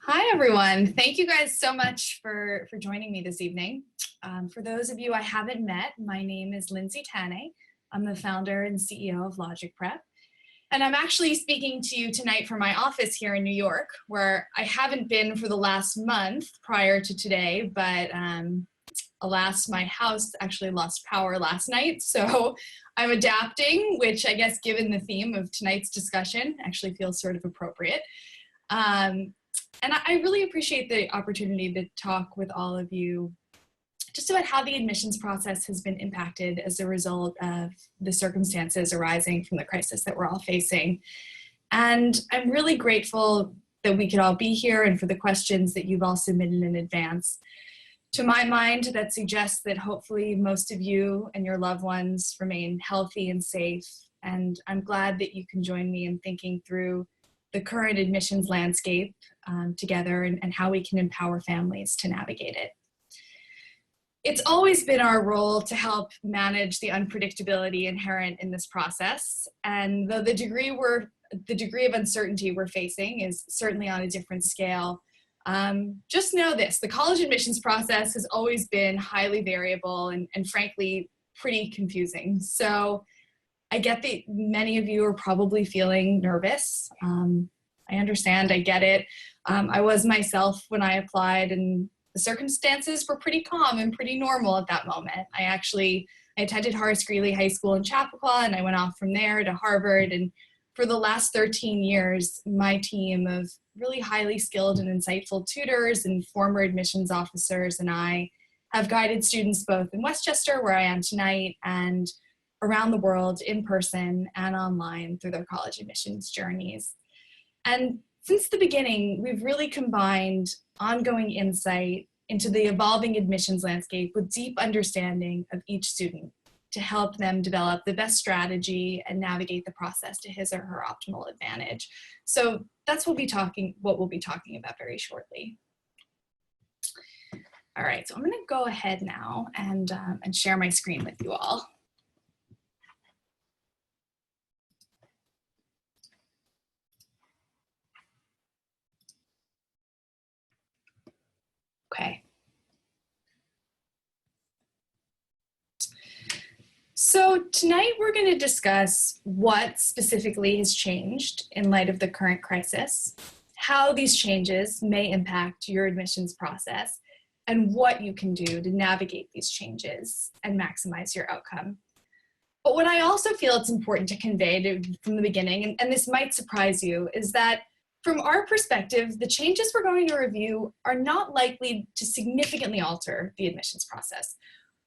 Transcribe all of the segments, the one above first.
Hi, everyone. Thank you guys so much for joining me this evening. For those of you I haven't met, my name is Lindsay Tanne. I'm the founder and CEO of LogicPrep. And I'm actually speaking to you tonight from my office here in New York, where I haven't been for the last month prior to today, but alas, my house actually lost power last night. So I'm adapting, which I guess given the theme of tonight's discussion actually feels sort of appropriate. And I really appreciate the opportunity to talk with all of you just about how the admissions process has been impacted as a result of the circumstances arising from the crisis that we're all facing. And I'm really grateful that we could all be here and for the questions that you've all submitted in advance. To my mind, that suggests that hopefully most of you and your loved ones remain healthy and safe. And I'm glad that you can join me in thinking through the current admissions landscape together and how we can empower families to navigate it. It's always been our role to help manage the unpredictability inherent in this process. And though the degree of uncertainty we're facing is certainly on a different scale, just know this: the college admissions process has always been highly variable and frankly, pretty confusing. So I get that many of you are probably feeling nervous. I understand, I get it. I was myself when I applied, and the circumstances were pretty calm and pretty normal at that moment. I attended Horace Greeley High School in Chappaqua, and I went off from there to Harvard. And for the last 13 years, my team of really highly skilled and insightful tutors and former admissions officers and I have guided students both in Westchester, where I am tonight, and around the world in person and online through their college admissions journeys. And since the beginning, we've really combined ongoing insight into the evolving admissions landscape with deep understanding of each student to help them develop the best strategy and navigate the process to his or her optimal advantage. So that's what we'll be talking about very shortly. All right, so I'm gonna go ahead now and share my screen with you all. Okay. So tonight we're going to discuss what specifically has changed in light of the current crisis, how these changes may impact your admissions process, and what you can do to navigate these changes and maximize your outcome. But what I also feel it's important to convey from the beginning, and this might surprise you, is that from our perspective, the changes we're going to review are not likely to significantly alter the admissions process.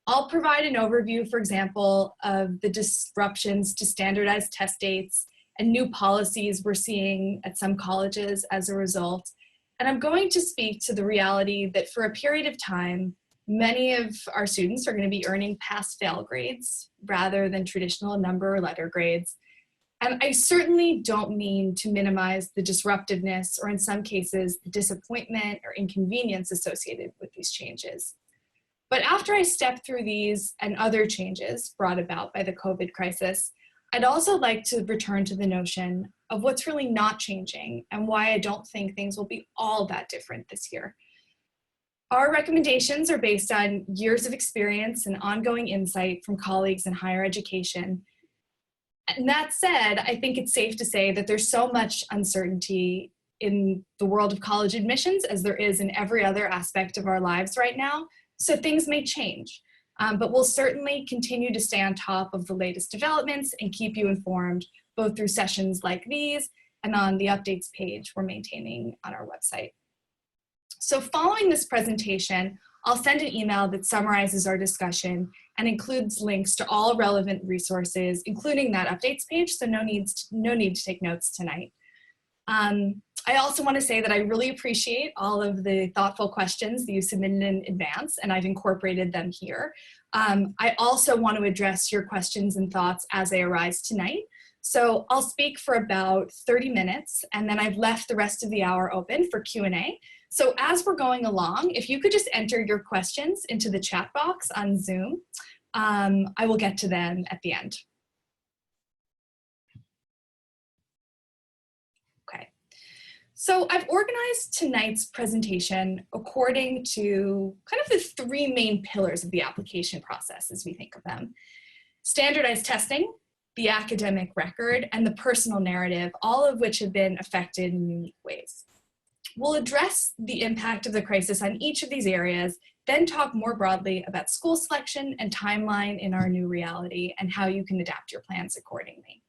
I'll provide an overview, for example, of the disruptions to standardized test dates and new policies we're seeing at some colleges as a result. And I'm going to speak to the reality that for a period of time, many of our students are going to be earning pass-fail grades rather than traditional number or letter grades. And I certainly don't mean to minimize the disruptiveness or in some cases, the disappointment or inconvenience associated with these changes. But after I step through these and other changes brought about by the COVID crisis, I'd also like to return to the notion of what's really not changing and why I don't think things will be all that different this year. Our recommendations are based on years of experience and ongoing insight from colleagues in higher education. And that said, I think it's safe to say that there's so much uncertainty in the world of college admissions as there is in every other aspect of our lives right now. So things may change, but we'll certainly continue to stay on top of the latest developments and keep you informed both through sessions like these and on the updates page we're maintaining on our website. So following this presentation, I'll send an email that summarizes our discussion and includes links to all relevant resources, including that updates page, so no need to take notes tonight. I also want to say that I really appreciate all of the thoughtful questions that you submitted in advance, and I've incorporated them here. I also want to address your questions and thoughts as they arise tonight. So I'll speak for about 30 minutes, and then I've left the rest of the hour open for Q&A. So as we're going along, if you could just enter your questions into the chat box on Zoom, I will get to them at the end. Okay. So I've organized tonight's presentation according to kind of the three main pillars of the application process as we think of them. Standardized testing, the academic record, and the personal narrative, all of which have been affected in unique ways. We'll address the impact of the crisis on each of these areas, then talk more broadly about school selection and timeline in our new reality and how you can adapt your plans accordingly.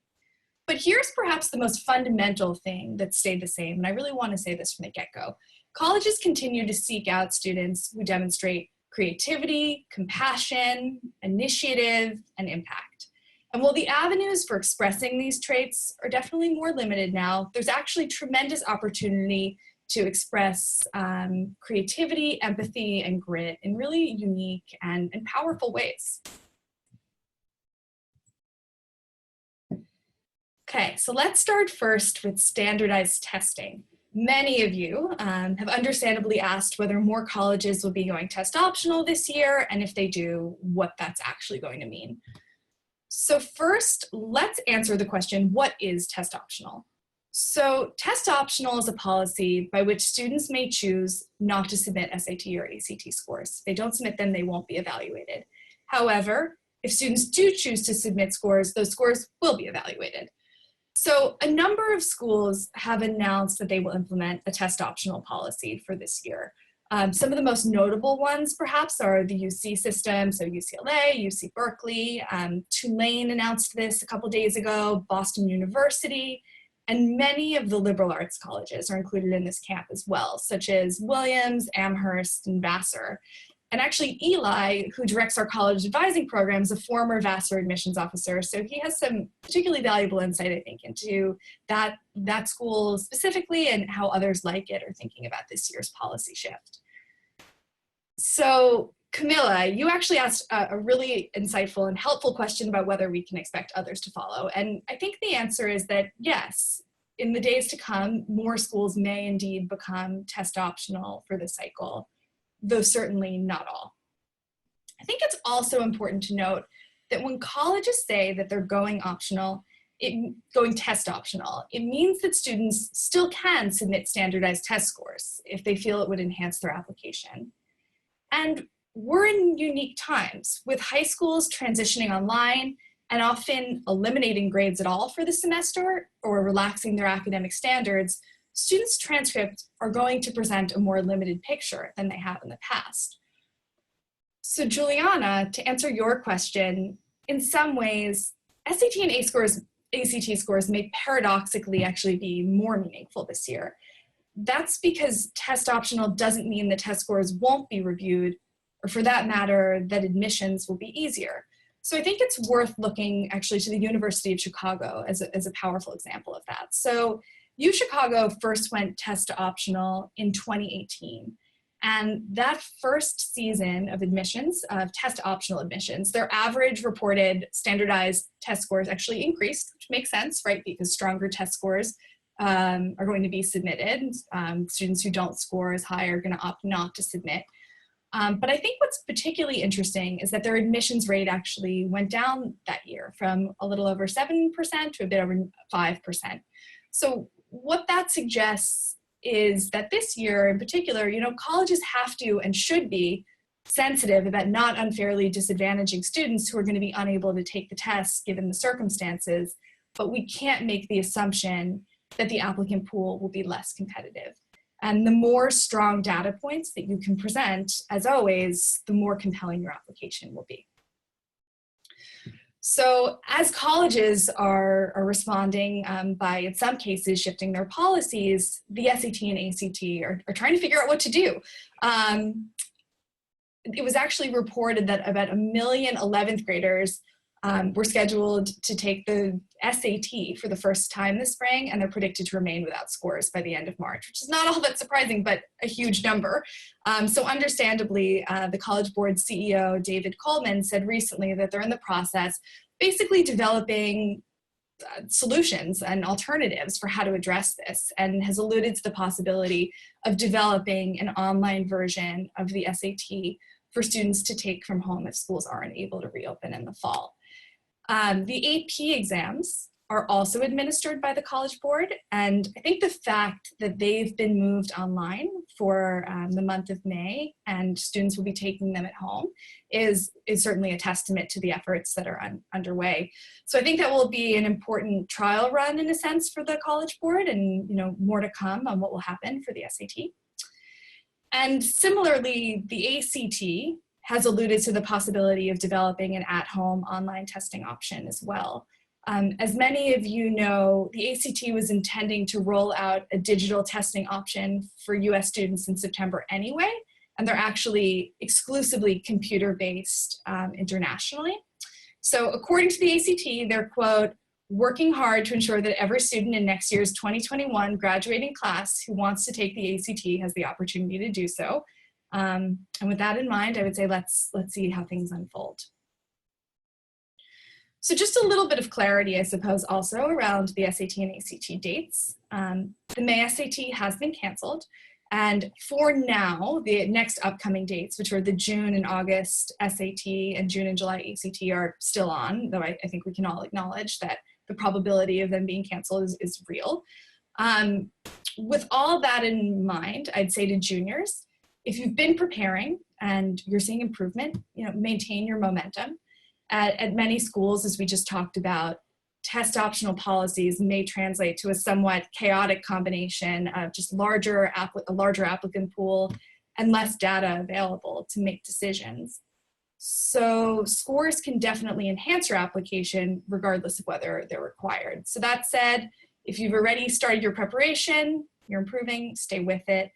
But here's perhaps the most fundamental thing that stayed the same, and I really want to say this from the get-go. Colleges continue to seek out students who demonstrate creativity, compassion, initiative, and impact. And while the avenues for expressing these traits are definitely more limited now, there's actually tremendous opportunity to express creativity, empathy, and grit in really unique and powerful ways. Okay, so let's start first with standardized testing. Many of you have understandably asked whether more colleges will be going test optional this year, and if they do, what that's actually going to mean. So first, let's answer the question, what is test optional? So test optional is a policy by which students may choose not to submit SAT or ACT scores. If they don't submit them, they won't be evaluated. However, if students do choose to submit scores, those scores will be evaluated. So a number of schools have announced that they will implement a test optional policy for this year. Some of the most notable ones perhaps are the UC system, so UCLA, UC Berkeley, Tulane announced this a couple days ago, Boston University, and many of the liberal arts colleges are included in this camp as well, such as Williams, Amherst, and Vassar. And actually Eli, who directs our college advising program, is a former Vassar admissions officer, so he has some particularly valuable insight, I think, into that school specifically and how others like it are thinking about this year's policy shift. So Camilla, you actually asked a really insightful and helpful question about whether we can expect others to follow. And I think the answer is that yes, in the days to come, more schools may indeed become test optional for this cycle, though certainly not all. I think it's also important to note that when colleges say that they're going test optional, it means that students still can submit standardized test scores if they feel it would enhance their application. And we're in unique times with high schools transitioning online and often eliminating grades at all for the semester or relaxing their academic standards. Students' transcripts are going to present a more limited picture than they have in the past. So Juliana, to answer your question, in some ways, SAT and ACT scores may paradoxically actually be more meaningful this year. That's because test optional doesn't mean the test scores won't be reviewed, or for that matter, that admissions will be easier. So I think it's worth looking actually to the University of Chicago as a powerful example of that. So UChicago first went test optional in 2018. And that first season of admissions, of test optional admissions, their average reported standardized test scores actually increased, which makes sense, right? Because stronger test scores are going to be submitted. Students who don't score as high are going to opt not to submit. But I think what's particularly interesting is that their admissions rate actually went down that year from a little over 7% to a bit over 5%. So what that suggests is that this year in particular, colleges have to and should be sensitive about not unfairly disadvantaging students who are going to be unable to take the test given the circumstances, but we can't make the assumption that the applicant pool will be less competitive. And the more strong data points that you can present, as always, the more compelling your application will be. So as colleges are responding by, in some cases, shifting their policies, the SAT and ACT are trying to figure out what to do. It was actually reported that about 1 million 11th graders were scheduled to take the SAT for the first time this spring, and they're predicted to remain without scores by the end of March, which is not all that surprising, but a huge number. So understandably, the College Board CEO, David Coleman, said recently that they're in the process basically developing solutions and alternatives for how to address this, and has alluded to the possibility of developing an online version of the SAT for students to take from home if schools aren't able to reopen in the fall. The AP exams are also administered by the College Board. And I think the fact that they've been moved online for the month of May and students will be taking them at home is certainly a testament to the efforts that are underway. So I think that will be an important trial run in a sense for the College Board, and more to come on what will happen for the SAT. And similarly, the ACT has alluded to the possibility of developing an at-home online testing option as well. As many of you know, the ACT was intending to roll out a digital testing option for US students in September anyway, and they're actually exclusively computer-based internationally. So according to the ACT, they're, quote, working hard to ensure that every student in next year's 2021 graduating class who wants to take the ACT has the opportunity to do so. And with that in mind, I would say let's see how things unfold. So just a little bit of clarity, I suppose, also around the SAT and ACT dates. The May SAT has been canceled. And for now, the next upcoming dates, which are the June and August SAT and June and July ACT, are still on, though I think we can all acknowledge that the probability of them being canceled is real. With all that in mind, I'd say to juniors, if you've been preparing and you're seeing improvement, maintain your momentum. At many schools, as we just talked about, test optional policies may translate to a somewhat chaotic combination of just a larger applicant pool and less data available to make decisions. So scores can definitely enhance your application regardless of whether they're required. So that said, if you've already started your preparation, you're improving, stay with it.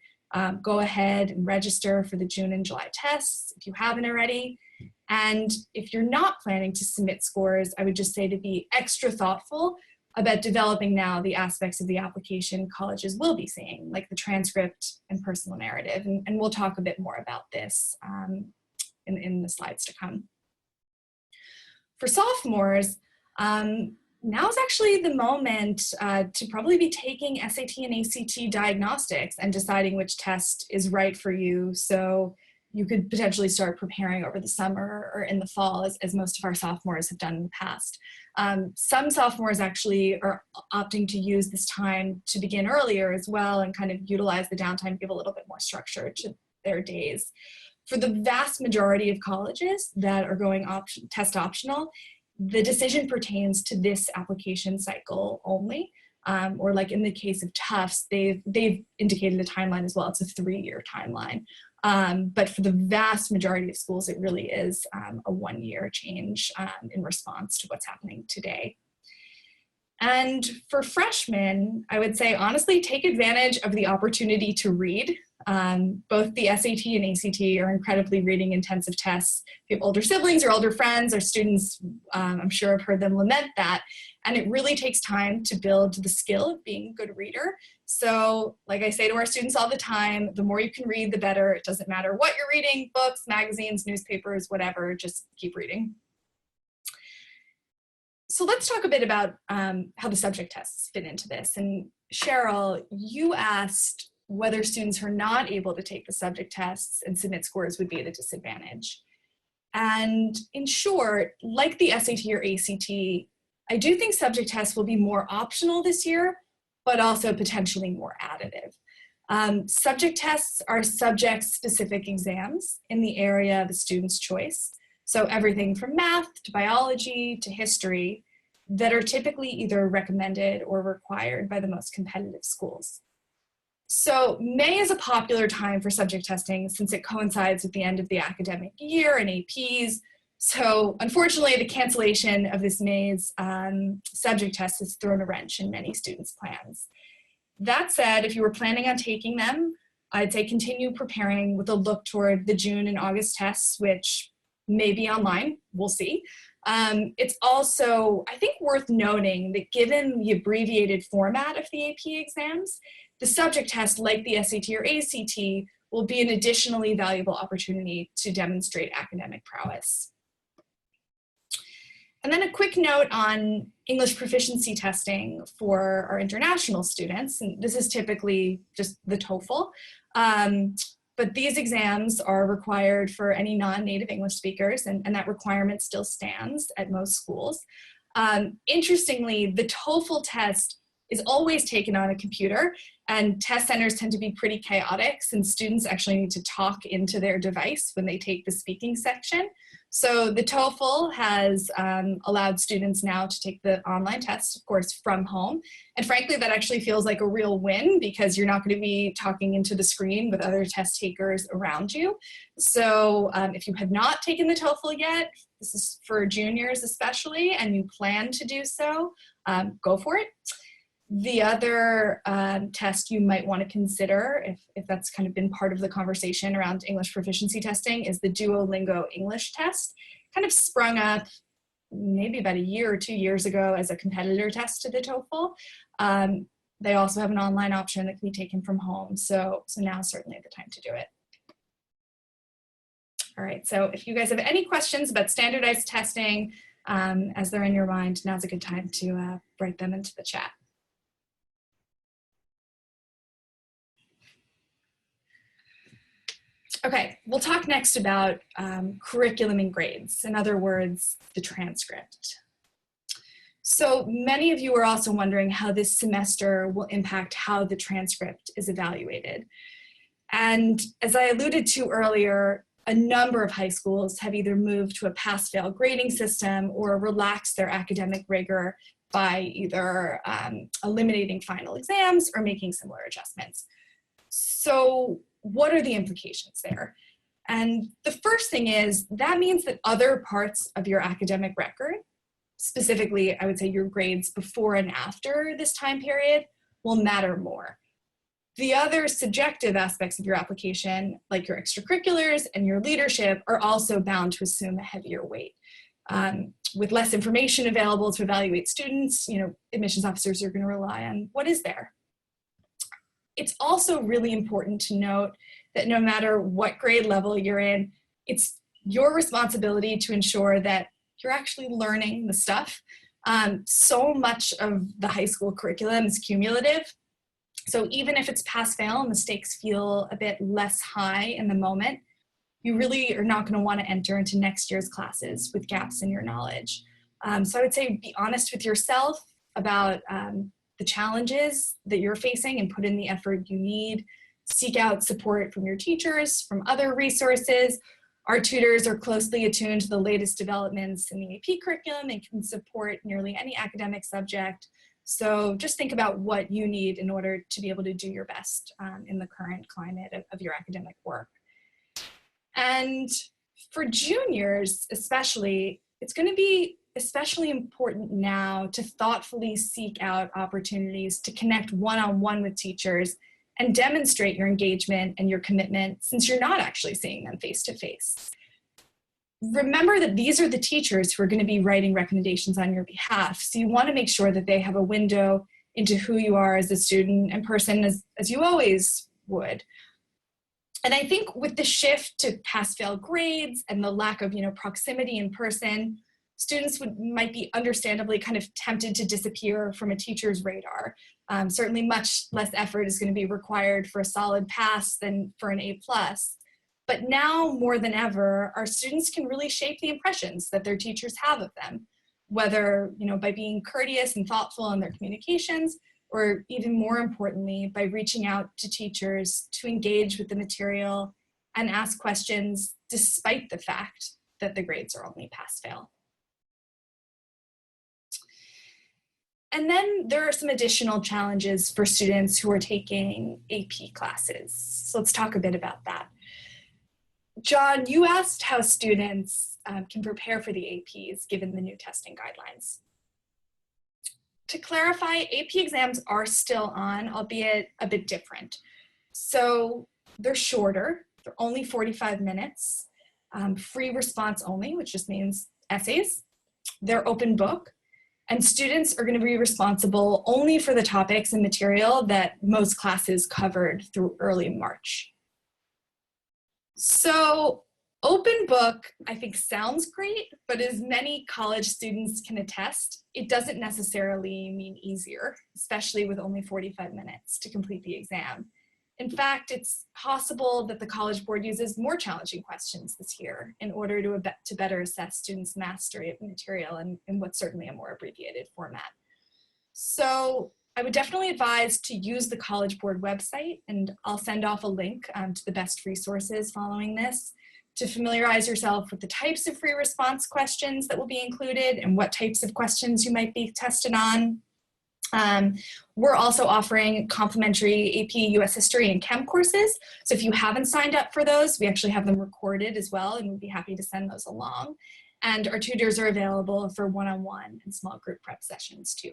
Go ahead and register for the June and July tests if you haven't already. And if you're not planning to submit scores, I would just say to be extra thoughtful about developing now the aspects of the application colleges will be seeing, like the transcript and personal narrative. And we'll talk a bit more about this in the slides to come. For sophomores, now is actually the moment to probably be taking SAT and ACT diagnostics and deciding which test is right for you. So you could potentially start preparing over the summer or in the fall, as most of our sophomores have done in the past. Some sophomores actually are opting to use this time to begin earlier as well and kind of utilize the downtime, give a little bit more structure to their days. For the vast majority of colleges that are going test optional, the decision pertains to this application cycle only. Or like in the case of Tufts, they've indicated a timeline as well. It's a 3-year timeline. But for the vast majority of schools, it really is a 1-year change in response to what's happening today. And for freshmen, I would say, honestly, take advantage of the opportunity to read. Both the SAT and ACT are incredibly reading intensive tests. If you have older siblings or older friends or students, I'm sure I've heard them lament that. And it really takes time to build the skill of being a good reader. So like I say to our students all the time, the more you can read, the better. It doesn't matter what you're reading, books, magazines, newspapers, whatever, just keep reading. So let's talk a bit about how the subject tests fit into this. And Cheryl, you asked whether students who are not able to take the subject tests and submit scores would be at a disadvantage. And in short, like the SAT or ACT, I do think subject tests will be more optional this year, but also potentially more additive. Subject tests are subject-specific exams in the area of a student's choice. So everything from math to biology to history that are typically either recommended or required by the most competitive schools. So May is a popular time for subject testing since it coincides with the end of the academic year and APs. So unfortunately, the cancellation of this May's subject test has thrown a wrench in many students' plans. That said, if you were planning on taking them, I'd say continue preparing with a look toward the June and August tests, which may be online, we'll see. It's also, I think, worth noting that given the abbreviated format of the AP exams, the subject test, like the SAT or ACT, will be an additionally valuable opportunity to demonstrate academic prowess. And then a quick note on English proficiency testing for our international students. And this is typically just the TOEFL. But these exams are required for any non-native English speakers, and that requirement still stands at most schools. Interestingly, the TOEFL test is always taken on a computer, and test centers tend to be pretty chaotic since students actually need to talk into their device when they take the speaking section. So the TOEFL has allowed students now to take the online test, of course, from home. And frankly, that actually feels like a real win because you're not going to be talking into the screen with other test takers around you. So if you have not taken the TOEFL yet, this is for juniors especially, and you plan to do so, go for it. The other test you might want to consider, if that's kind of been part of the conversation around English proficiency testing, is the Duolingo English test. Kind of sprung up maybe about a year or 2 years ago as a competitor test to the TOEFL. They also have an online option that can be taken from home. So now is certainly the time to do it. All right, so if you guys have any questions about standardized testing as they're in your mind, now's a good time to write them into the chat. Okay, we'll talk next about curriculum and grades. In other words, the transcript. So many of you are also wondering how this semester will impact how the transcript is evaluated. And as I alluded to earlier, a number of high schools have either moved to a pass-fail grading system or relaxed their academic rigor by either eliminating final exams or making similar adjustments. So what are the implications there? And the first thing is that means that other parts of your academic record, specifically, I would say your grades before and after this time period, will matter more. The other subjective aspects of your application, like your extracurriculars and your leadership, are also bound to assume a heavier weight. With less information available to evaluate students, admissions officers are going to rely on what is there. It's also really important to note that no matter what grade level you're in, it's your responsibility to ensure that you're actually learning the stuff. So much of the high school curriculum is cumulative. So even if it's pass-fail and the stakes feel a bit less high in the moment, you really are not going to want to enter into next year's classes with gaps in your knowledge. So I would say be honest with yourself about the challenges that you're facing and put in the effort you need. Seek out support from your teachers, from other resources. Our tutors are closely attuned to the latest developments in the AP curriculum and can support nearly any academic subject. So just think about what you need in order to be able to do your best in the current climate of your academic work. And for juniors especially, it's going to be especially important now to thoughtfully seek out opportunities to connect one-on-one with teachers and demonstrate your engagement and your commitment since you're not actually seeing them face-to-face. Remember that these are the teachers who are going to be writing recommendations on your behalf, so you want to make sure that they have a window into who you are as a student and person as you always would. And I think with the shift to pass-fail grades and the lack of proximity in person, students might be understandably kind of tempted to disappear from a teacher's radar. Certainly much less effort is going to be required for a solid pass than for an A+. But now more than ever, our students can really shape the impressions that their teachers have of them, whether by being courteous and thoughtful in their communications, or even more importantly, by reaching out to teachers to engage with the material and ask questions despite the fact that the grades are only pass-fail. And then there are some additional challenges for students who are taking AP classes. So let's talk a bit about that. John, you asked how students can prepare for the APs given the new testing guidelines. To clarify, AP exams are still on, albeit a bit different. So they're shorter, they're only 45 minutes, free response only, which just means essays. They're open book, and students are going to be responsible only for the topics and material that most classes covered through early March. So open book, I think, sounds great, but as many college students can attest, it doesn't necessarily mean easier, especially with only 45 minutes to complete the exam. In fact, it's possible that the College Board uses more challenging questions this year in order to better assess students' mastery of the material in what's certainly a more abbreviated format. So I would definitely advise to use the College Board website, and I'll send off a link to the best resources following this to familiarize yourself with the types of free response questions that will be included and what types of questions you might be tested on. We're also offering complimentary AP US History and Chem courses. So if you haven't signed up for those, we actually have them recorded as well, and we'd be happy to send those along. And our tutors are available for one-on-one and small group prep sessions too.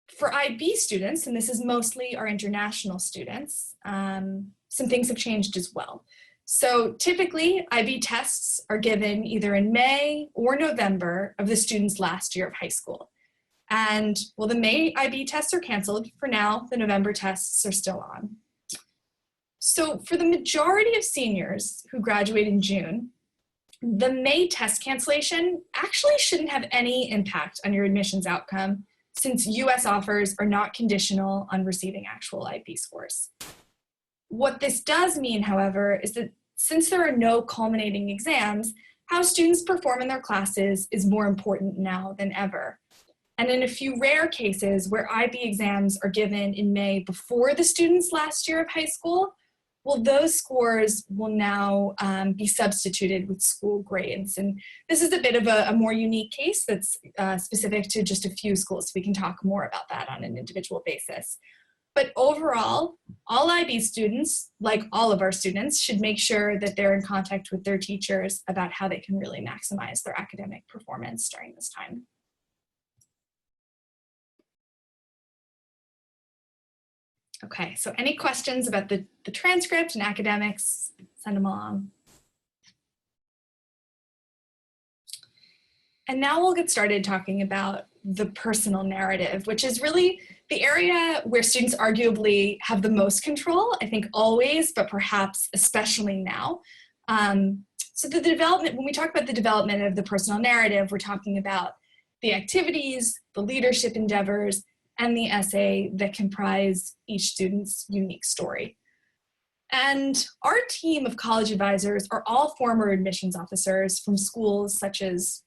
For IB students, and this is mostly our international students, some things have changed as well. So typically, IB tests are given either in May or November of the student's last year of high school. And well, the May IB tests are canceled. For now, the November tests are still on. So for the majority of seniors who graduate in June, the May test cancellation actually shouldn't have any impact on your admissions outcome, since US offers are not conditional on receiving actual IB scores. What this does mean, however, is that since there are no culminating exams, how students perform in their classes is more important now than ever. And in a few rare cases where IB exams are given in May before the student's last year of high school, well, those scores will now be substituted with school grades. And this is a bit of a more unique case that's specific to just a few schools. So we can talk more about that on an individual basis. But overall, all IB students, like all of our students, should make sure that they're in contact with their teachers about how they can really maximize their academic performance during this time. Okay, so any questions about the transcript and academics, send them along. And now we'll get started talking about the personal narrative, which is really the area where students arguably have the most control, I think always, but perhaps especially now. So the development, when we talk about the development of the personal narrative, we're talking about the activities, the leadership endeavors, and the essay that comprise each student's unique story. And our team of college advisors are all former admissions officers from schools such as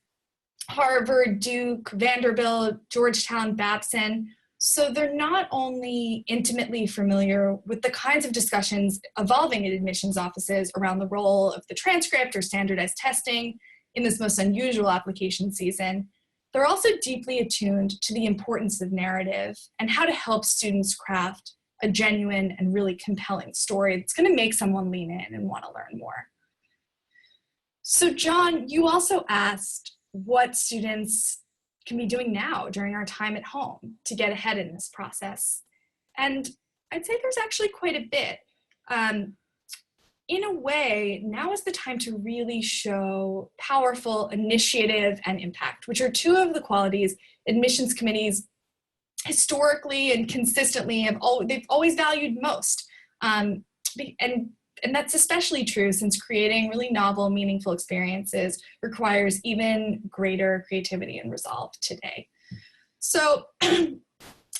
Harvard, Duke, Vanderbilt, Georgetown, Babson. So they're not only intimately familiar with the kinds of discussions evolving in admissions offices around the role of the transcript or standardized testing in this most unusual application season, they're also deeply attuned to the importance of narrative and how to help students craft a genuine and really compelling story that's going to make someone lean in and want to learn more. So John, you also asked what students can be doing now during our time at home to get ahead in this process. And I'd say there's actually quite a bit. In a way, now is the time to really show powerful initiative and impact, which are two of the qualities admissions committees historically and consistently they've always valued most. And that's especially true since creating really novel, meaningful experiences requires even greater creativity and resolve today. So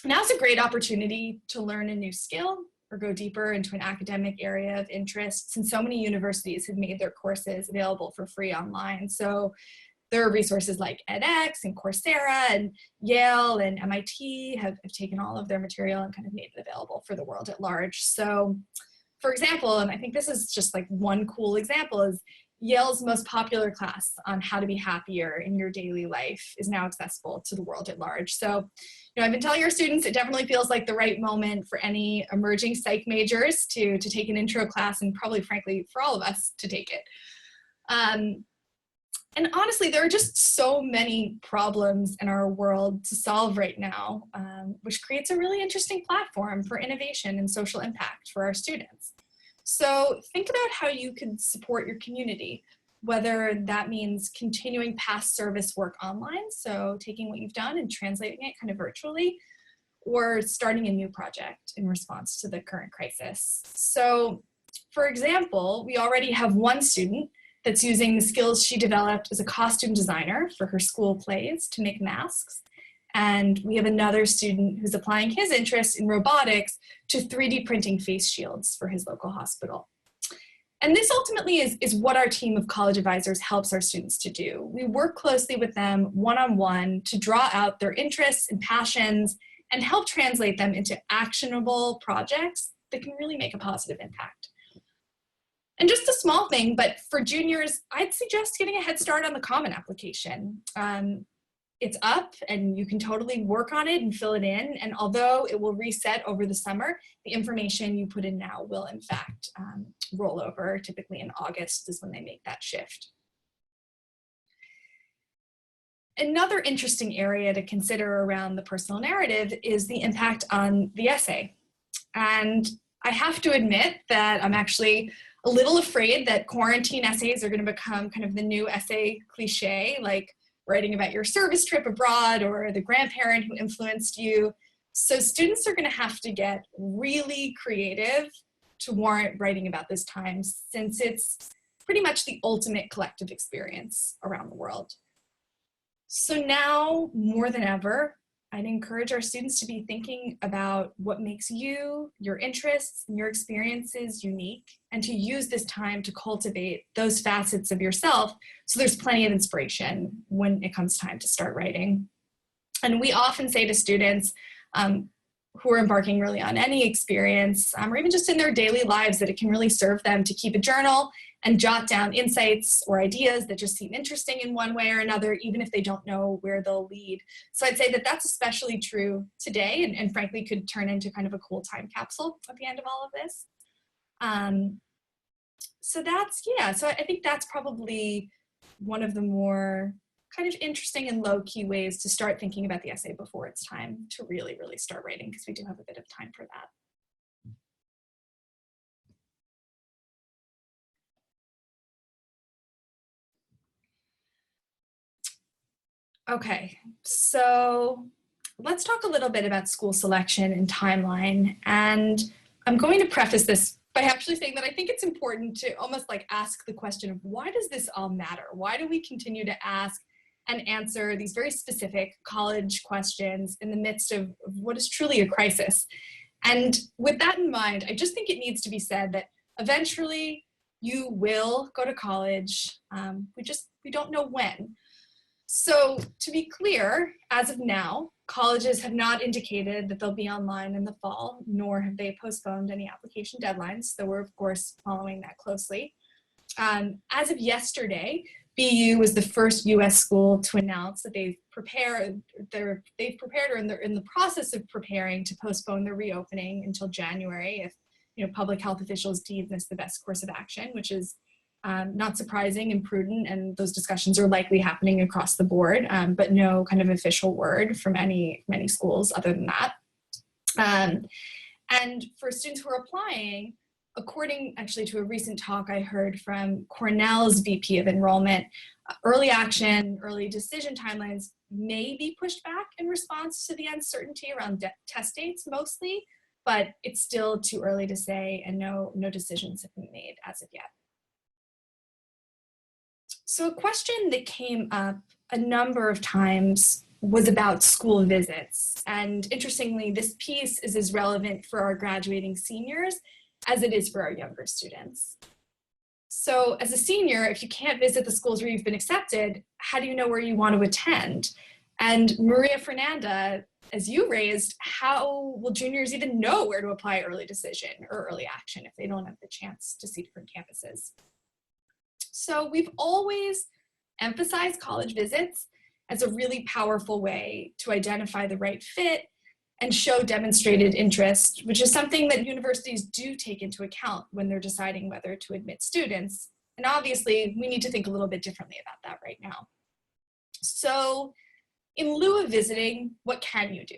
now's a great opportunity to learn a new skill or go deeper into an academic area of interest, since so many universities have made their courses available for free online. So there are resources like edX and Coursera, and Yale and MIT have taken all of their material and kind of made it available for the world at large. So for example, and I think this is just like one cool example, is Yale's most popular class on how to be happier in your daily life is now accessible to the world at large. So, I've been telling our students it definitely feels like the right moment for any emerging psych majors to take an intro class, and probably, frankly, for all of us to take it. And honestly, there are just so many problems in our world to solve right now, which creates a really interesting platform for innovation and social impact for our students. So think about how you can support your community, whether that means continuing past service work online, so taking what you've done and translating it kind of virtually, or starting a new project in response to the current crisis. So for example, we already have one student that's using the skills she developed as a costume designer for her school plays to make masks. And we have another student who's applying his interest in robotics to 3D printing face shields for his local hospital. And this ultimately is what our team of college advisors helps our students to do. We work closely with them one-on-one to draw out their interests and passions and help translate them into actionable projects that can really make a positive impact. And just a small thing, but for juniors, I'd suggest getting a head start on the Common application. It's up and you can totally work on it and fill it in. And although it will reset over the summer, the information you put in now will in fact roll over. Typically in August is when they make that shift. Another interesting area to consider around the personal narrative is the impact on the essay. And I have to admit that I'm actually a little afraid that quarantine essays are going to become kind of the new essay cliche, like writing about your service trip abroad or the grandparent who influenced you. So students are going to have to get really creative to warrant writing about this time, since it's pretty much the ultimate collective experience around the world. So now more than ever, I'd encourage our students to be thinking about what makes you, your interests, and your experiences unique, and to use this time to cultivate those facets of yourself so there's plenty of inspiration when it comes time to start writing. And we often say to students who are embarking really on any experience, or even just in their daily lives, that it can really serve them to keep a journal and jot down insights or ideas that just seem interesting in one way or another, even if they don't know where they'll lead. So I'd say that that's especially true today, and frankly could turn into kind of a cool time capsule at the end of all of this. So I think that's probably one of the more kind of interesting and low-key ways to start thinking about the essay before it's time to really, really start writing, because we do have a bit of time for that. Okay, so let's talk a little bit about school selection and timeline. And I'm going to preface this by actually saying that I think it's important to almost like ask the question of, why does this all matter? Why do we continue to ask and answer these very specific college questions in the midst of what is truly a crisis? And with that in mind, I just think it needs to be said that eventually you will go to college. We don't know when. So to be clear, as of now, colleges have not indicated that they'll be online in the fall, nor have they postponed any application deadlines, though we're of course following that closely. As of yesterday, BU was the first US school to announce that they've prepared or they're in the process of preparing to postpone their reopening until January if public health officials deem this the best course of action, which is not surprising and prudent, and those discussions are likely happening across the board, but no kind of official word from many schools other than that. And for students who are applying, according actually to a recent talk I heard from Cornell's VP of Enrollment, early action, early decision timelines may be pushed back in response to the uncertainty around test dates mostly, but it's still too early to say, and no decisions have been made as of yet. So a question that came up a number of times was about school visits. And interestingly, this piece is as relevant for our graduating seniors as it is for our younger students. So as a senior, if you can't visit the schools where you've been accepted, how do you know where you want to attend? And Maria Fernanda, as you raised, how will juniors even know where to apply early decision or early action if they don't have the chance to see different campuses? So we've always emphasized college visits as a really powerful way to identify the right fit and show demonstrated interest, which is something that universities do take into account when they're deciding whether to admit students. And obviously, we need to think a little bit differently about that right now. So in lieu of visiting, what can you do?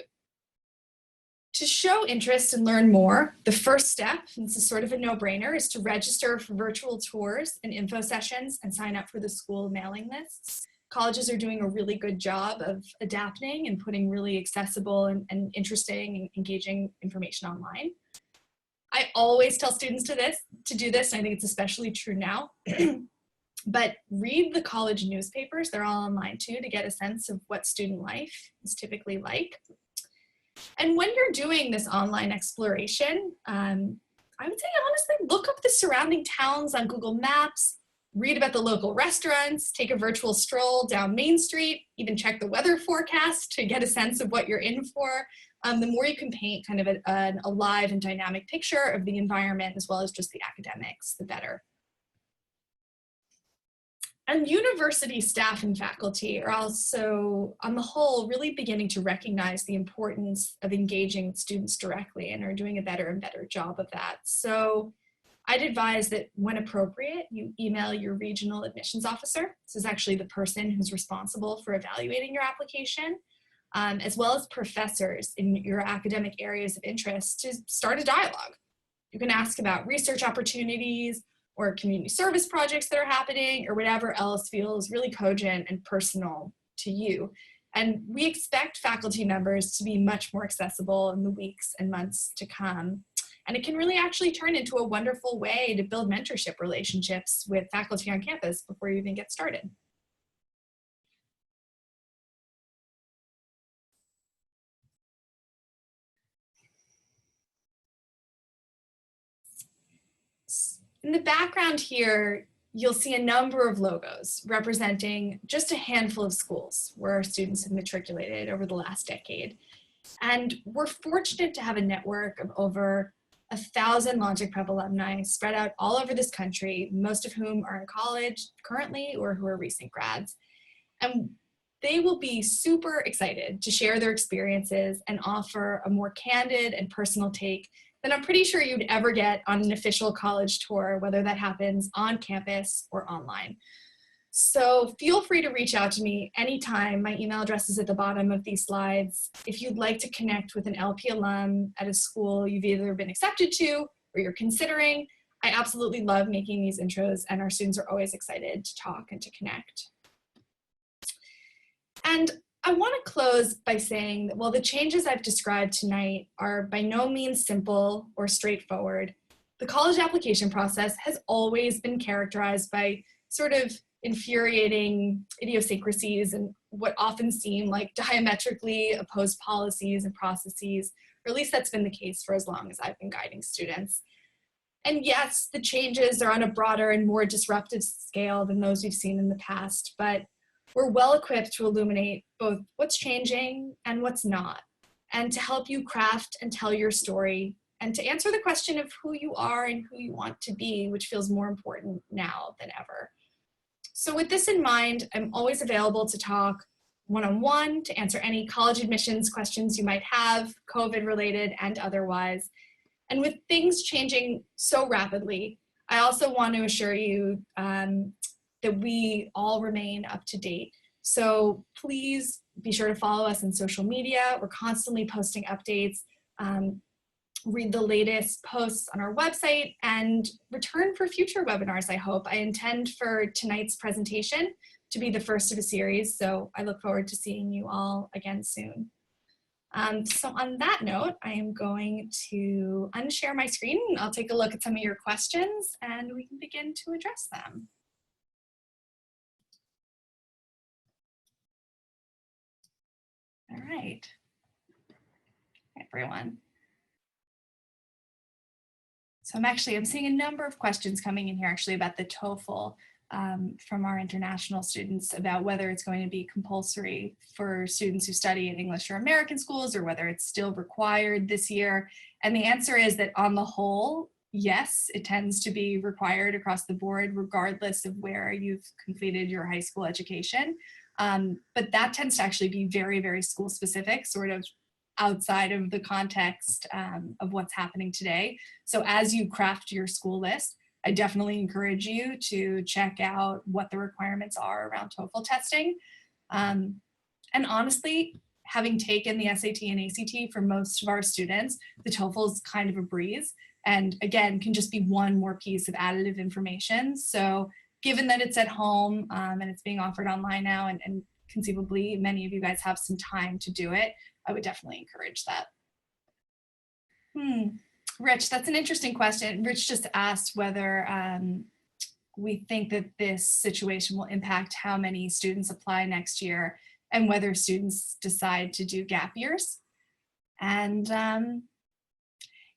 To show interest and learn more, the first step, and this is sort of a no-brainer, is to register for virtual tours and info sessions and sign up for the school mailing lists. Colleges are doing a really good job of adapting and putting really accessible and interesting and engaging information online. I always tell students to do this, and I think it's especially true now. But read the college newspapers, they're all online too, to get a sense of what student life is typically like. And when you're doing this online exploration, I would say honestly, look up the surrounding towns on Google Maps, read about the local restaurants, take a virtual stroll down Main Street, even check the weather forecast to get a sense of what you're in for. The more you can paint kind of an alive and dynamic picture of the environment as well as just the academics, the better. And university staff and faculty are also, on the whole, really beginning to recognize the importance of engaging with students directly and are doing a better and better job of that. So I'd advise that when appropriate, you email your regional admissions officer. This is actually the person who's responsible for evaluating your application, as well as professors in your academic areas of interest to start a dialogue. You can ask about research opportunities or community service projects that are happening or whatever else feels really cogent and personal to you. And we expect faculty members to be much more accessible in the weeks and months to come. And it can really actually turn into a wonderful way to build mentorship relationships with faculty on campus before you even get started. In the background here, you'll see a number of logos representing just a handful of schools where our students have matriculated over the last decade. And we're fortunate to have a network of over 1,000 LogicPrep alumni spread out all over this country, most of whom are in college currently or who are recent grads. And they will be super excited to share their experiences and offer a more candid and personal take than I'm pretty sure you'd ever get on an official college tour, whether that happens on campus or online. So feel free to reach out to me anytime. My email address is at the bottom of these slides. If you'd like to connect with an LP alum at a school you've either been accepted to or you're considering, I absolutely love making these intros, and our students are always excited to talk and to connect. And I want to close by saying that while the changes I've described tonight are by no means simple or straightforward, the college application process has always been characterized by sort of infuriating idiosyncrasies and what often seem like diametrically opposed policies and processes, or at least that's been the case for as long as I've been guiding students. And yes, the changes are on a broader and more disruptive scale than those we've seen in the past, but we're well equipped to illuminate both what's changing and what's not, and to help you craft and tell your story, and to answer the question of who you are and who you want to be, which feels more important now than ever. So with this in mind, I'm always available to talk one-on-one, to answer any college admissions questions you might have, COVID related and otherwise. And with things changing so rapidly, I also want to assure you that we all remain up to date. So please be sure to follow us on social media. We're constantly posting updates. Read the latest posts on our website and return for future webinars, I hope. I intend for tonight's presentation to be the first of a series, so I look forward to seeing you all again soon. So on that note, I am going to unshare my screen. I'll take a look at some of your questions and we can begin to address them. All right, everyone. So I'm seeing a number of questions coming in here actually about the TOEFL from our international students about whether it's going to be compulsory for students who study in English or American schools or whether it's still required this year. And the answer is that on the whole, yes, it tends to be required across the board regardless of where you've completed your high school education. But that tends to actually be very, very school specific, sort of outside of the context of what's happening today. So as you craft your school list, I definitely encourage you to check out what the requirements are around TOEFL testing. And honestly, having taken the SAT and ACT for most of our students, the TOEFL is kind of a breeze. And again, can just be one more piece of additive information. So given that it's at home and it's being offered online now, and conceivably many of you guys have some time to do it, I would definitely encourage that. Rich, that's an interesting question. Rich just asked whether we think that this situation will impact how many students apply next year and whether students decide to do gap years. And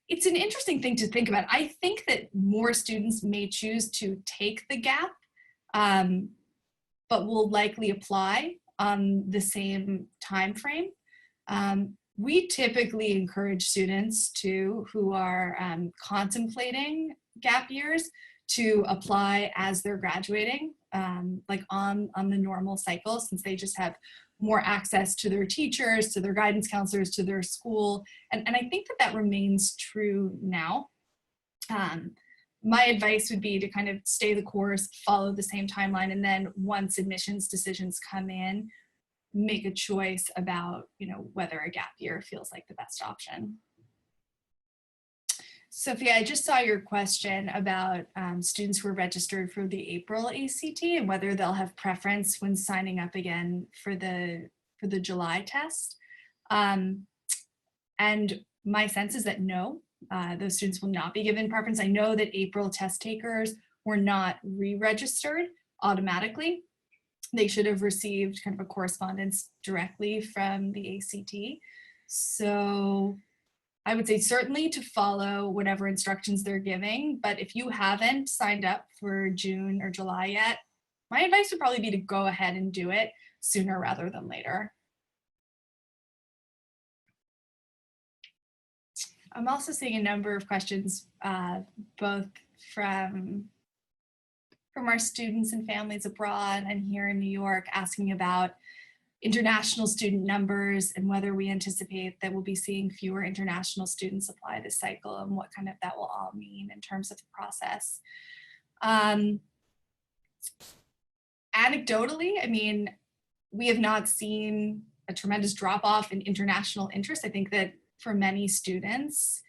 it's an interesting thing to think about. I think that more students may choose to take the gap, but will likely apply on the same time frame. We typically encourage students who are contemplating gap years to apply as they're graduating, like on the normal cycle, since they just have more access to their teachers, to their guidance counselors, to their school. And I think that that remains true now. My advice would be to kind of stay the course, follow the same timeline, and then once admissions decisions come in, make a choice about, whether a gap year feels like the best option. Sophia, I just saw your question about students who are registered for the April ACT and whether they'll have preference when signing up again for the July test. And my sense is that no, those students will not be given preference. I know that April test takers were not re-registered automatically. They should have received kind of a correspondence directly from the ACT. So I would say certainly to follow whatever instructions they're giving, but if you haven't signed up for June or July yet, my advice would probably be to go ahead and do it sooner rather than later. I'm also seeing a number of questions, both from our students and families abroad and here in New York, asking about international student numbers and whether we anticipate that we'll be seeing fewer international students apply this cycle and what kind of that will all mean in terms of the process. Anecdotally, I mean, we have not seen a tremendous drop-off in international interest. I think that for many students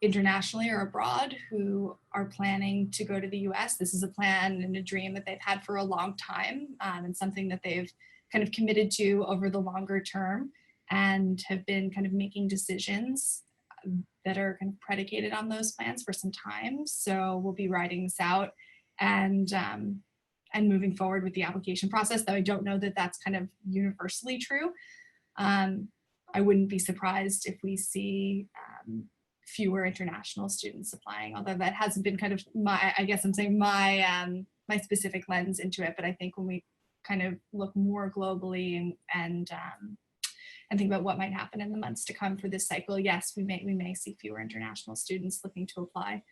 internationally or abroad who are planning to go to the US, this is a plan and a dream that they've had for a long time, and something that they've kind of committed to over the longer term and have been kind of making decisions that are kind of predicated on those plans for some time. So we'll be writing this out and moving forward with the application process, though I don't know that that's kind of universally true. I wouldn't be surprised if we see fewer international students applying, although that hasn't been kind of my, I guess I'm saying my specific lens into it. But I think when we kind of look more globally and think about what might happen in the months to come for this cycle, yes, we may see fewer international students looking to apply.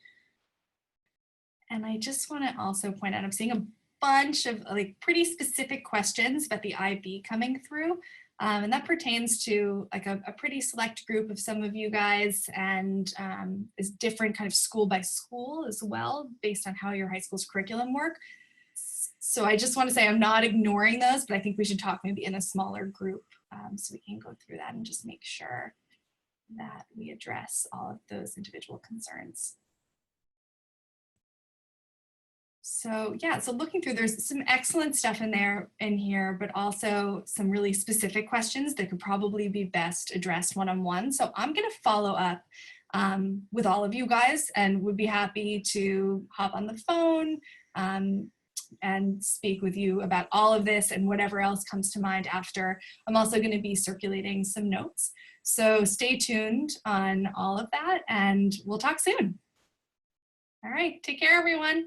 And I just want to also point out, I'm seeing a bunch of like pretty specific questions about the IB coming through. And that pertains to like a pretty select group of some of you guys, and is different kind of school by school as well, based on how your high school's curriculum work. So I just want to say I'm not ignoring those, but I think we should talk maybe in a smaller group so we can go through that and just make sure that we address all of those individual concerns. So yeah, so looking through, there's some excellent stuff in here, but also some really specific questions that could probably be best addressed one-on-one. So I'm going to follow up with all of you guys and would be happy to hop on the phone and speak with you about all of this and whatever else comes to mind after. I'm also going to be circulating some notes. So stay tuned on all of that and we'll talk soon. All right, take care, everyone.